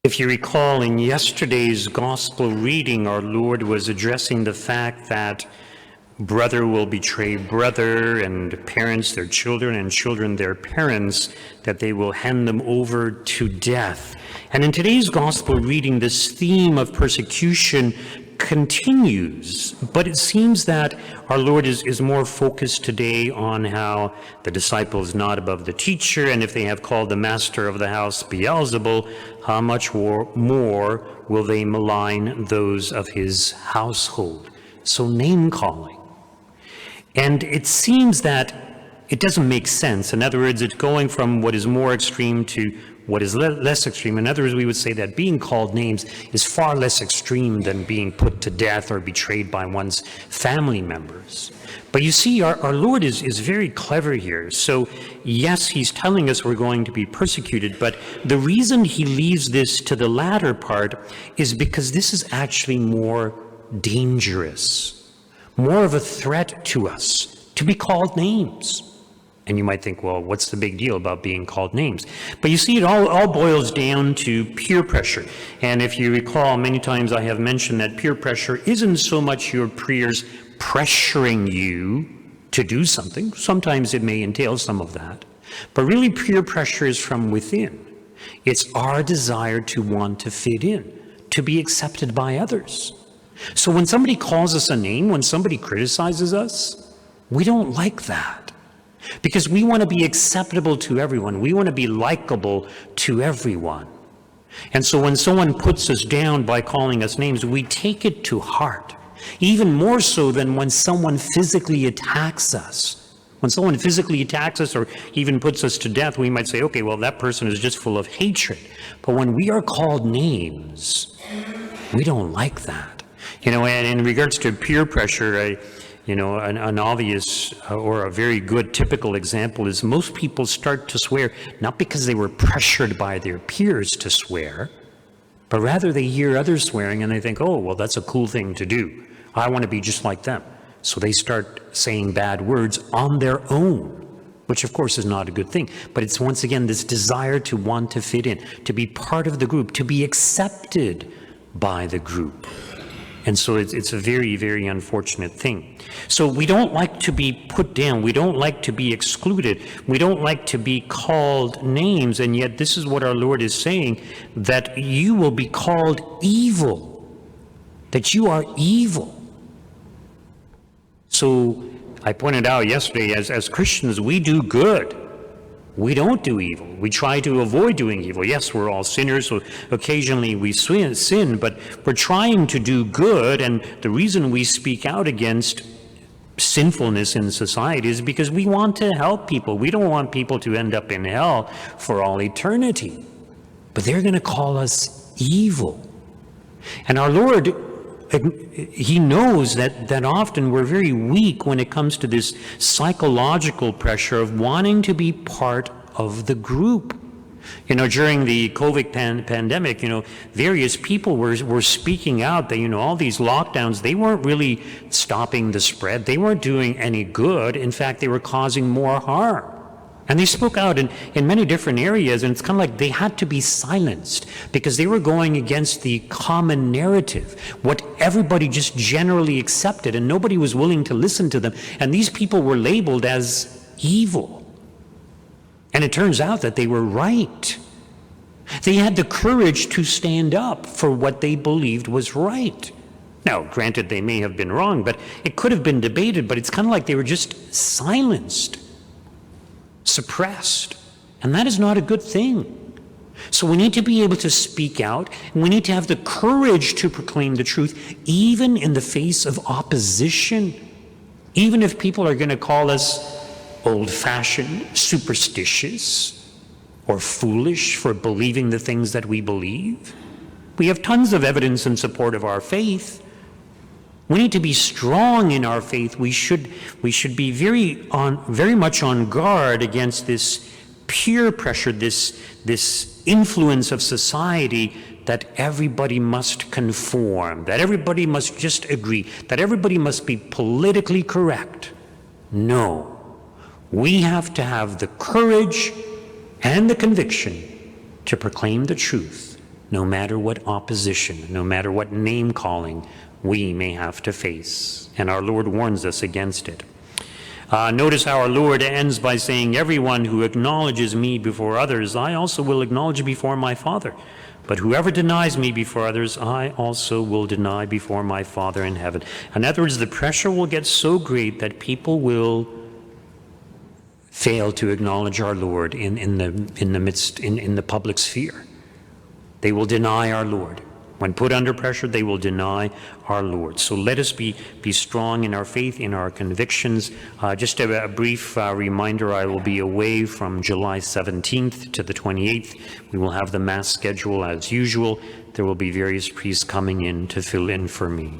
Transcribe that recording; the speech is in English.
If you recall, in yesterday's gospel reading, our Lord was addressing the fact that brother will betray brother, and parents their children, and children their parents, that they will hand them over to death. And in today's gospel reading, this theme of persecution continues, but it seems that our Lord is more focused today on how the disciple is not above the teacher, and if they have called the master of the house Beelzebul, how much more will they malign those of his household? So name calling. And it seems that it doesn't make sense. In other words, it's going from what is more extreme to what is less extreme. In other words, we would say that being called names is far less extreme than being put to death or betrayed by one's family members. But you see, our Lord is very clever here. So yes, he's telling us we're going to be persecuted, but the reason he leaves this to the latter part is because this is actually more dangerous, more of a threat to us, to be called names. And you might think, well, what's the big deal about being called names? But you see, it all boils down to peer pressure. And if you recall, many times I have mentioned that peer pressure isn't so much your peers pressuring you to do something. Sometimes it may entail some of that. But really, peer pressure is from within. It's our desire to want to fit in, to be accepted by others. So when somebody calls us a name, when somebody criticizes us, we don't like that. Because we want to be acceptable to everyone. We want to be likable to everyone. And so when someone puts us down by calling us names, we take it to heart. Even more so than when someone physically attacks us. When someone physically attacks us or even puts us to death, we might say, okay, well, that person is just full of hatred. But when we are called names, we don't like that. And in regards to peer pressure, an obvious or a very good typical example is most people start to swear not because they were pressured by their peers to swear, but rather they hear others swearing and they think, oh, well, that's a cool thing to do. I want to be just like them. So they start saying bad words on their own, which of course is not a good thing. But it's once again this desire to want to fit in, to be part of the group, to be accepted by the group. And so it's a very, very unfortunate thing. So we don't like to be put down. We don't like to be excluded. We don't like to be called names. And yet this is what our Lord is saying, that you will be called evil, that you are evil. So I pointed out yesterday, as Christians, we do good. We don't do evil. We try to avoid doing evil. Yes, we're all sinners, so occasionally we sin, but we're trying to do good, and the reason we speak out against sinfulness in society is because we want to help people. We don't want people to end up in hell for all eternity. But they're going to call us evil. And our Lord, he knows that often we're very weak when it comes to this psychological pressure of wanting to be part of the group. During the COVID pandemic, various people were speaking out that, all these lockdowns, they weren't really stopping the spread. They weren't doing any good. In fact, they were causing more harm. And they spoke out in many different areas, and it's kind of like they had to be silenced because they were going against the common narrative, what everybody just generally accepted, and nobody was willing to listen to them. And these people were labeled as evil. And it turns out that they were right. They had the courage to stand up for what they believed was right. Now, granted, they may have been wrong, but it could have been debated, but it's kind of like they were just silenced, suppressed, and that is not a good thing. So we need to be able to speak out, and we need to have the courage to proclaim the truth, even in the face of opposition, even if people are going to call us old-fashioned, superstitious, or foolish for believing the things that we believe. We have tons of evidence in support of our faith. We need to be strong in our faith. We should be very much on guard against this peer pressure, this influence of society that everybody must conform, that everybody must just agree, that everybody must be politically correct. No. We have to have the courage and the conviction to proclaim the truth, no matter what opposition, no matter what name-calling we may have to face. And our Lord warns us against it. Notice how our Lord ends by saying, everyone who acknowledges me before others, I also will acknowledge before my Father. But whoever denies me before others, I also will deny before my Father in heaven. In other words, the pressure will get so great that people will fail to acknowledge our Lord in the public sphere. They will deny our Lord. When put under pressure, they will deny our Lord. So let us be strong in our faith, in our convictions. Just a brief reminder, I will be away from July 17th to the 28th. We will have the Mass schedule as usual. There will be various priests coming in to fill in for me.